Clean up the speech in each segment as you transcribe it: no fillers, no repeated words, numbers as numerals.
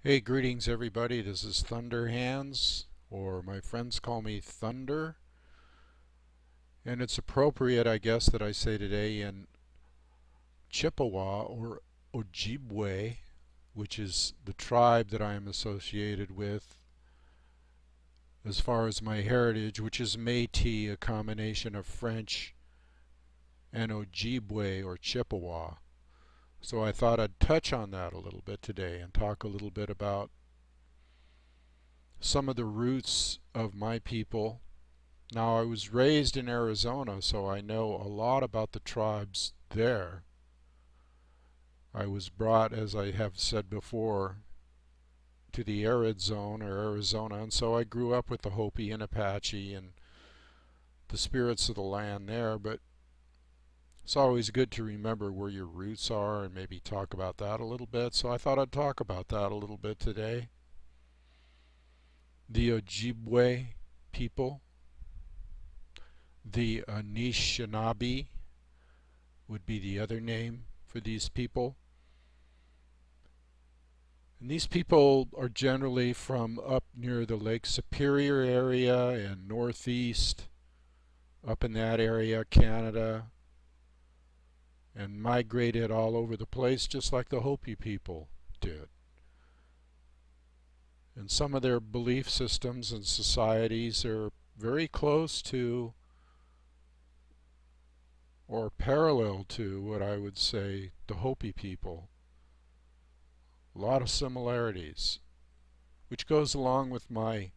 Hey, greetings everybody. This is Thunder Hands, or my friends call me Thunder. And it's appropriate, I guess, that I say today in Chippewa or Ojibway, which is the tribe that I am associated with as far as my heritage, which is Métis, a combination of French and Ojibway or Chippewa. So I thought I'd touch on that a little bit today and talk a little bit about some of the roots of my people. Now, I was raised in Arizona, so I know a lot about the tribes there. I was brought, as I have said before, to the arid zone or Arizona, and so I grew up with the Hopi and Apache and the spirits of the land there. But it's always good to remember where your roots are and maybe talk about that a little bit. So I thought I'd talk about that a little bit today. The Ojibwe people, the Anishinaabe would be the other name for these people. And these people are generally from up near the Lake Superior area and northeast, up in that area, Canada, and migrated all over the place just like the Hopi people did. And some of their belief systems and societies are very close to or parallel to what I would say the Hopi people. A lot of similarities, which goes along with my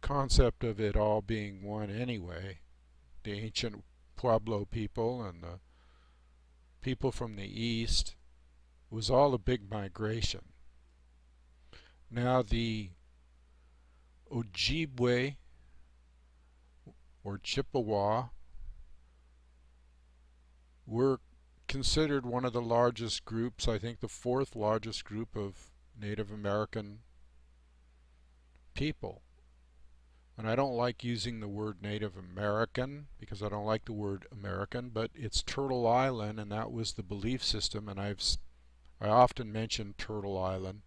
concept of it all being one anyway. The ancient Pueblo people and the people from the east was all a big migration. Now the Ojibwe or Chippewa were considered one of the largest groups, I think the fourth largest group of Native American people. And I don't like using the word Native American because I don't like the word American, but it's Turtle Island, and that was the belief system, and I often mention Turtle Island.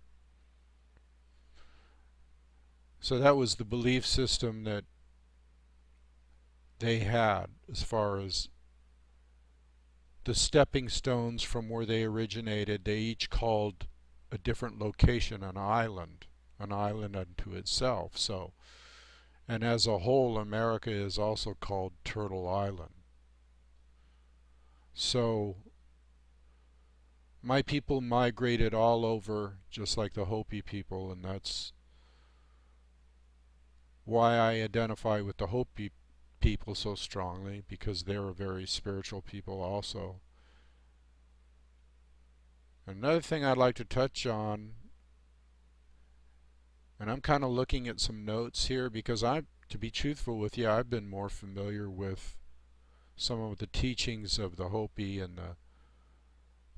So that was the belief system that they had as far as the stepping stones from where they originated. They each called a different location an island unto itself. So, and as a whole, America is also called Turtle Island. So my people migrated all over just like the Hopi people, and that's why I identify with the Hopi people so strongly, because they're a very spiritual people also. Another thing I'd like to touch on, and I'm kind of looking at some notes here because to be truthful with you, I've been more familiar with some of the teachings of the Hopi and the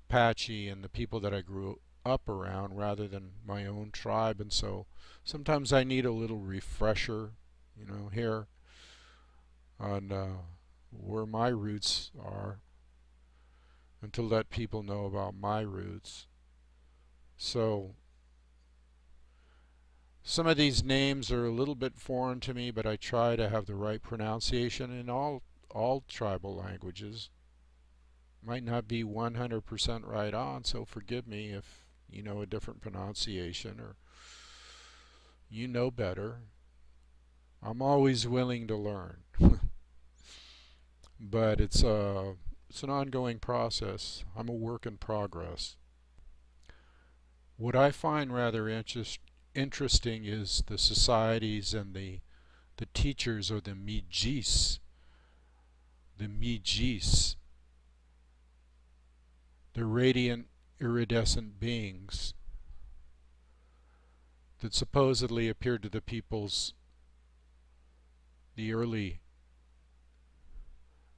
Apache and the people that I grew up around rather than my own tribe, and so sometimes I need a little refresher, here on where my roots are and to let people know about my roots. So some of these names are a little bit foreign to me, but I try to have the right pronunciation in all tribal languages. Might not be 100% right on, so forgive me if you know a different pronunciation or you know better. I'm always willing to learn. But it's an ongoing process. I'm a work in progress. What I find rather interesting is the societies and the teachers, or the Mijis, the Mijis, the radiant iridescent beings that supposedly appeared to the peoples, the early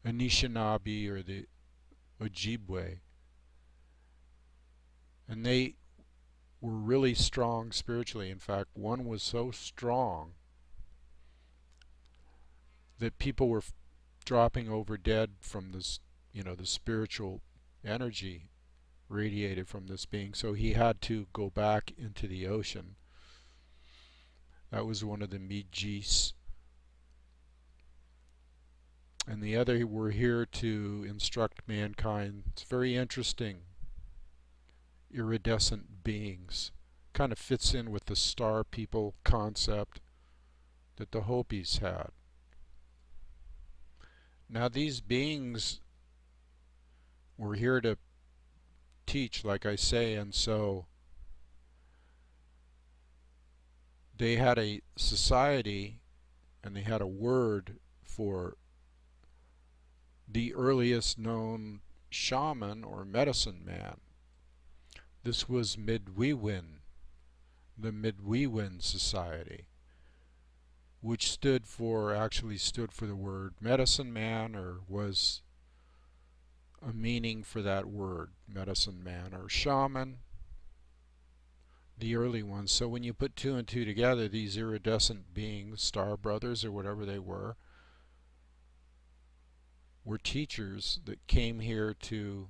Anishinaabe or the Ojibwe, and they were really strong spiritually. In fact, one was so strong that people were dropping over dead from this, the spiritual energy radiated from this being, so he had to go back into the ocean. That was one of the Mijis. And the other were here to instruct mankind. It's very interesting. Iridescent beings. Kind of fits in with the star people concept that the Hopis had. Now these beings were here to teach, like I say, and so they had a society and they had a word for the earliest known shaman or medicine man. This was Midwiwin, the Midwiwin Society, which actually stood for the word medicine man, or was a meaning for that word, medicine man or shaman, the early ones. So when you put two and two together, these iridescent beings, star brothers or whatever they were teachers that came here to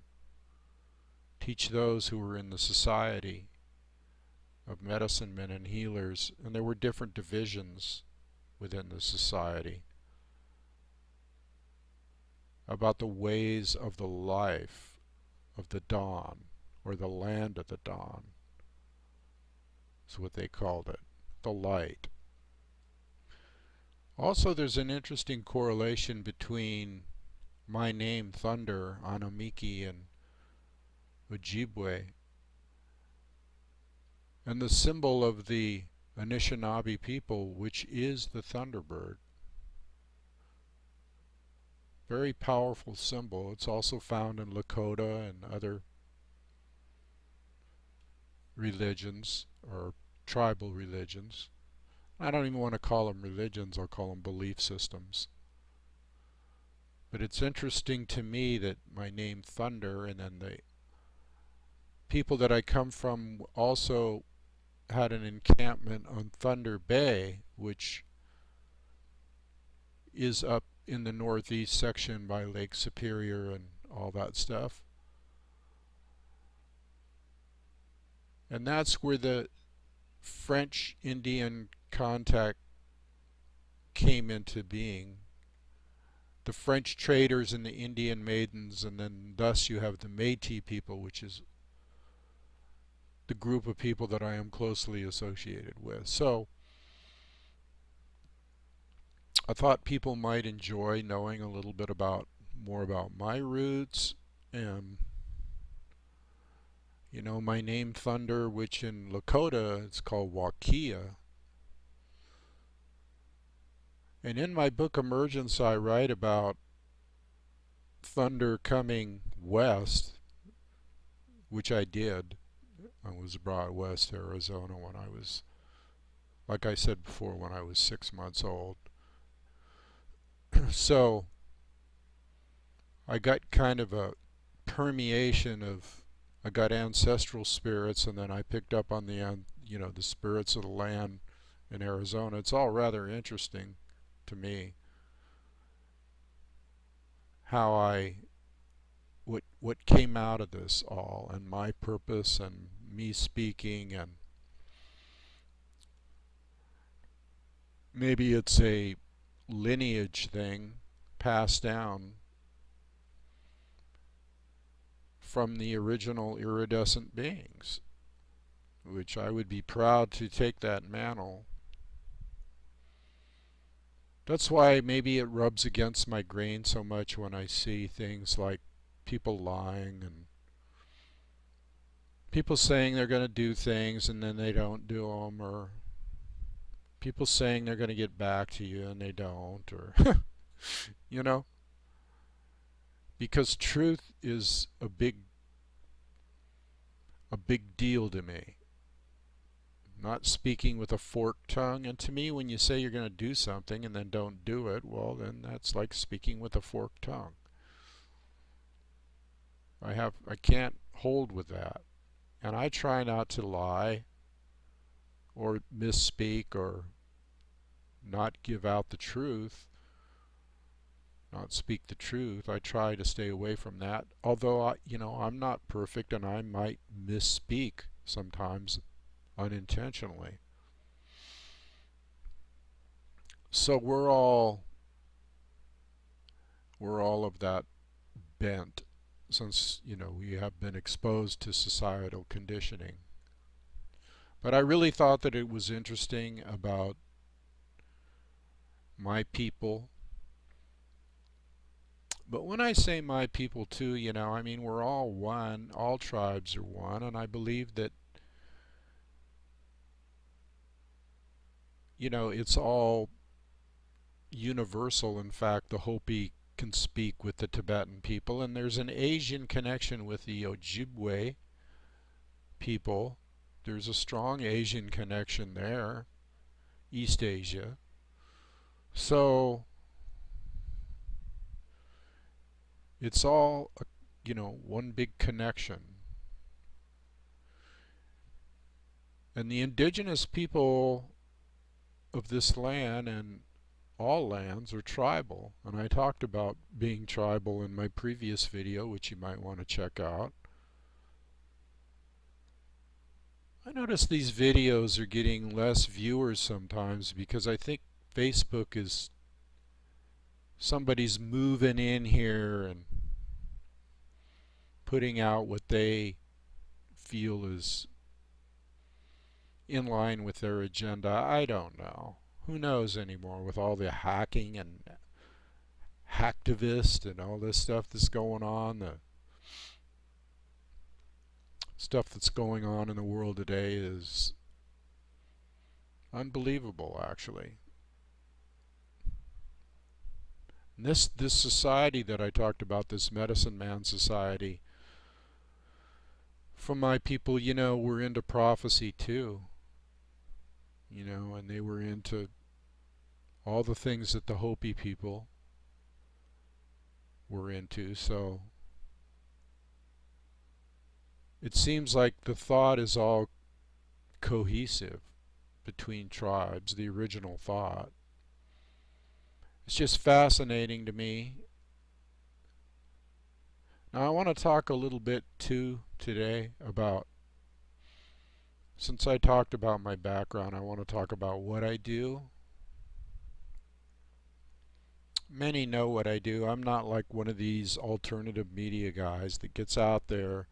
teach those who were in the society of medicine men and healers. And there were different divisions within the society about the ways of the life of the dawn, or the land of the dawn is what they called it, the light. Also, there's an interesting correlation between my name, Thunder, Anamiki, and OJIBWAY, and the symbol of the Anishinaabe people, which is the Thunderbird. Very powerful symbol. It's also found in Lakota and other religions, or tribal religions. I don't even want to call them religions, I'll call them belief systems. But it's interesting to me that my name Thunder, and then the people that I come from also had an encampment on Thunder Bay, which is up in the northeast section by Lake Superior and all that stuff. And that's where the French-Indian contact came into being. The French traders and the Indian maidens, and then thus you have the Métis people, which is the group of people that I am closely associated with. So I thought people might enjoy knowing a little bit more about my roots, and you know, my name Thunder, which in Lakota it's called Wakia. And in my book Emergence I write about thunder coming west, which I did. I was brought west to Arizona when I was, like I said before, when I was 6 months old. So I got kind of a permeation of, I got ancestral spirits, and then I picked up on the the spirits of the land in Arizona. It's all rather interesting to me how what came out of this all, and my purpose, and me speaking, and maybe it's a lineage thing passed down from the original iridescent beings, which I would be proud to take that mantle. That's why maybe it rubs against my grain so much when I see things like people lying, and people saying they're going to do things and then they don't do them, or people saying they're going to get back to you and they don't, or you know, because truth is a big deal to me. Not speaking with a forked tongue. And to me, when you say you're going to do something and then don't do it, well, then that's like speaking with a forked tongue. I can't hold with that. And I try not to lie or misspeak or not give out the truth. not speak the truth. I try to stay away from that. Although I'm not perfect and I might misspeak sometimes unintentionally. So we're all of that bent since we have been exposed to societal conditioning. But I really thought that it was interesting about my people. But when I say my people too, I mean we're all one, all tribes are one, and I believe that it's all universal. In fact, the Hopi can speak with the Tibetan people, and there's an Asian connection with the Ojibwe people. There's a strong Asian connection there, East Asia. So it's all, one big connection. And the indigenous people of this land and all lands are tribal. And I talked about being tribal in my previous video, which you might want to check out. I notice these videos are getting less viewers sometimes because I think Facebook is somebody's moving in here and putting out what they feel is in line with their agenda. I don't know. Who knows anymore with all the hacking and hacktivist and all this stuff that's going on, the stuff that's going on in the world today is unbelievable, actually. And this society that I talked about, this medicine man society, from my people, were into prophecy too. And they were into all the things that the Hopi people were into. So it seems like the thought is all cohesive between tribes, the original thought. It's just fascinating to me. Now I want to talk a little bit too today about, since I talked about my background, I want to talk about what I do. Many know what I do. I'm not like one of these alternative media guys that gets out there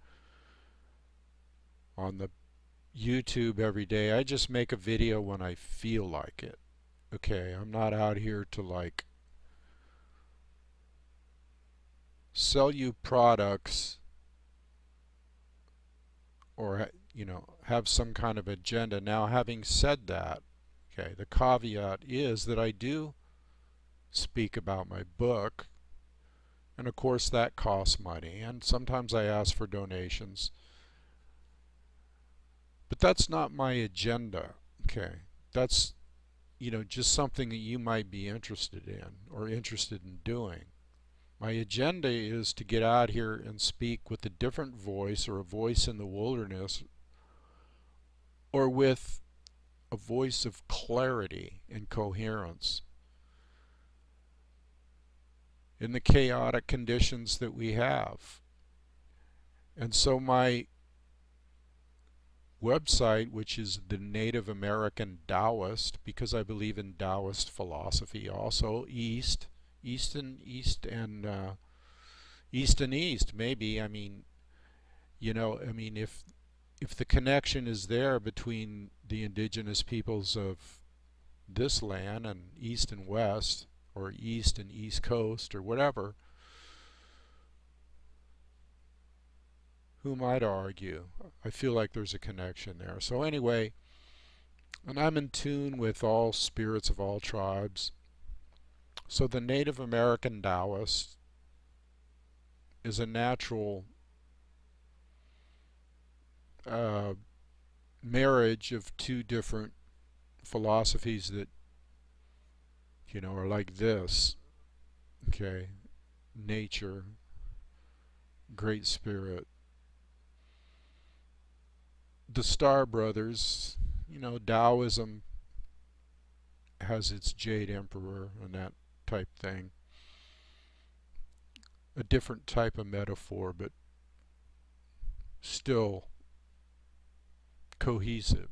on the YouTube every day. I just make a video when I feel like it. Okay, I'm not out here to like sell you products or have some kind of agenda. Now, having said that, okay, the caveat is that I do speak about my book, and of course that costs money, and sometimes I ask for donations. But that's not my agenda, okay? That's, just something that you might be interested in or interested in doing. My agenda is to get out here and speak with a different voice, or a voice in the wilderness, or with a voice of clarity and coherence in the chaotic conditions that we have. And so my website, which is the Native American Taoist, because I believe in Taoist philosophy also, East and East, maybe. I mean, if the connection is there between the indigenous peoples of this land and East and West, or East and East Coast, or whatever, who might argue? I feel like there's a connection there. So anyway, and I'm in tune with all spirits of all tribes. So the Native American Taoist is a natural marriage of two different philosophies that are like this. Okay, nature, great spirit. The Star Brothers, Taoism has its Jade Emperor and that type thing. a different type of metaphor, but still cohesive.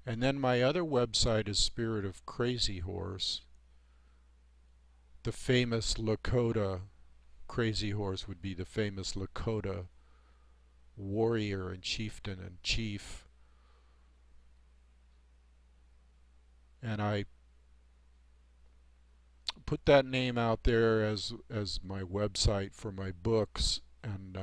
And then my other website is Spirit of Crazy Horse. The famous Lakota Crazy Horse would be the famous Lakota warrior and chieftain and chief. And I put that name out there as my website for my books, and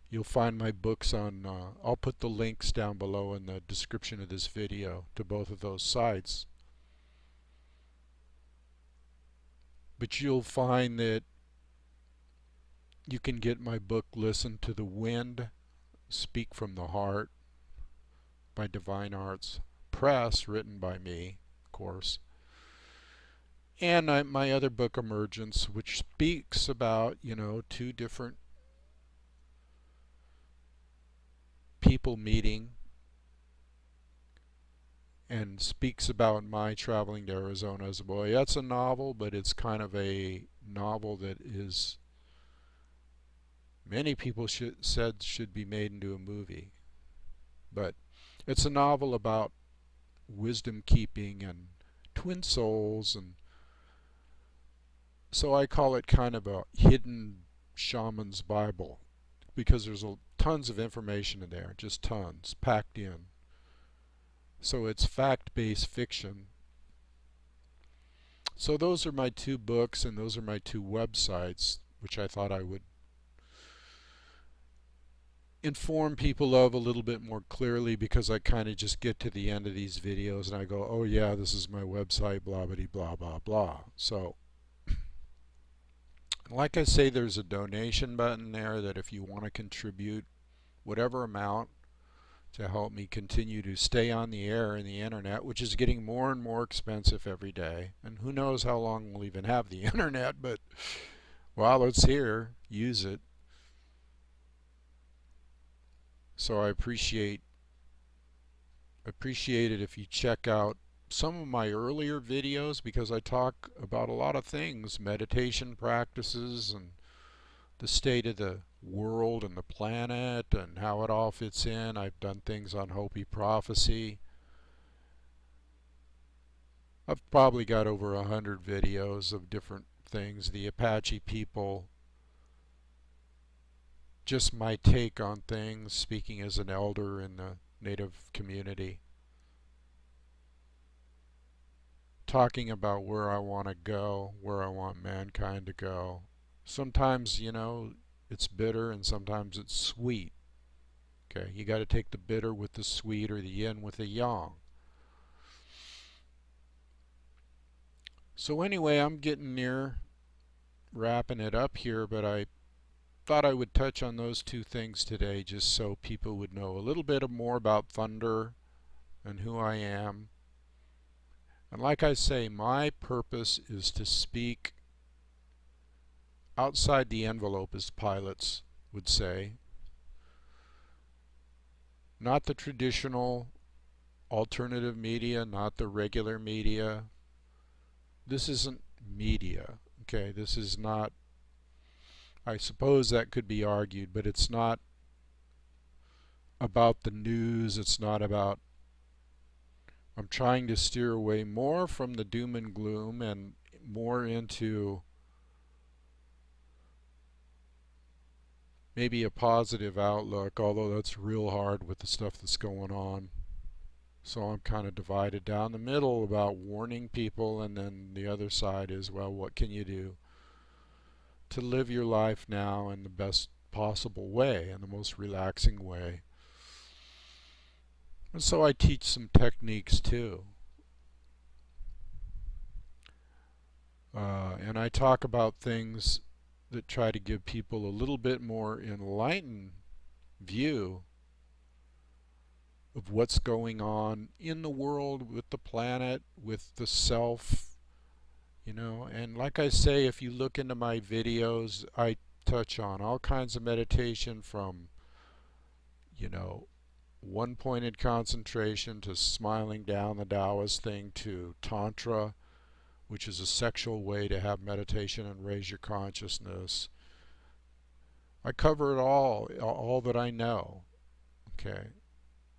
you'll find my books on, I'll put the links down below in the description of this video to both of those sites. But you'll find that you can get my book Listen to the Wind, Speak from the Heart by Divine Arts Press, written by me, of course. And my other book, Emergence, which speaks about, two different people meeting and speaks about my traveling to Arizona as a boy. That's a novel, but it's kind of a novel that is, many people said should be made into a movie. But it's a novel about wisdom keeping and twin souls, and so I call it kind of a hidden shaman's Bible, because there's tons of information in there, just tons, packed in. So it's fact-based fiction. So those are my two books, and those are my two websites, which I thought I would inform people of a little bit more clearly, because I kind of just get to the end of these videos and I go, oh yeah, this is my website, blah blah blah blah blah. So like I say, there's a donation button there that if you want to contribute whatever amount to help me continue to stay on the air and the internet, which is getting more and more expensive every day, and who knows how long we'll even have the internet, but while it's here, use it. So I appreciate it if you check out some of my earlier videos, because I talk about a lot of things, meditation practices and the state of the world and the planet and how it all fits in. I've done things on Hopi prophecy. I've probably got over 100 videos of different things. The Apache people, just my take on things, speaking as an elder in the Native community, talking about where I want to go, where I want mankind to go. Sometimes, it's bitter, and sometimes it's sweet. Okay, you got to take the bitter with the sweet, or the yin with the yang. So anyway, I'm getting near wrapping it up here, but I thought I would touch on those two things today, just so people would know a little bit more about thunder and who I am. And like I say, my purpose is to speak outside the envelope, as pilots would say. Not the traditional alternative media, not the regular media. This isn't media, okay? This is not, I suppose that could be argued, but it's not about the news. It's not about, I'm trying to steer away more from the doom and gloom and more into maybe a positive outlook, although that's real hard with the stuff that's going on. So I'm kind of divided down the middle about warning people, and then the other side is, well, what can you do to live your life now in the best possible way, in the most relaxing way. And so I teach some techniques too. And I talk about things that try to give people a little bit more enlightened view of what's going on in the world, with the planet, with the self, and like I say, if you look into my videos, I touch on all kinds of meditation, from one-pointed concentration to smiling down, the Taoist thing, to Tantra, which is a sexual way to have meditation and raise your consciousness. I cover it all that I know. Okay.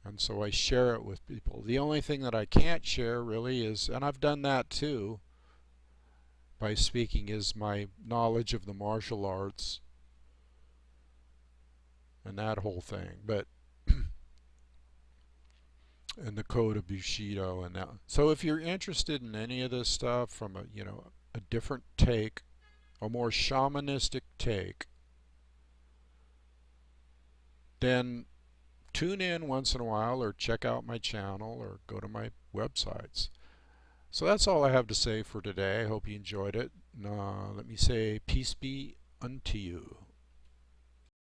And so I share it with people. The only thing that I can't share really is, and I've done that too by speaking, is my knowledge of the martial arts and that whole thing. But and the code of Bushido and that. So if you're interested in any of this stuff from a different take, a more shamanistic take, then tune in once in a while or check out my channel or go to my websites. So that's all I have to say for today. I hope you enjoyed it. Let me say peace be unto you.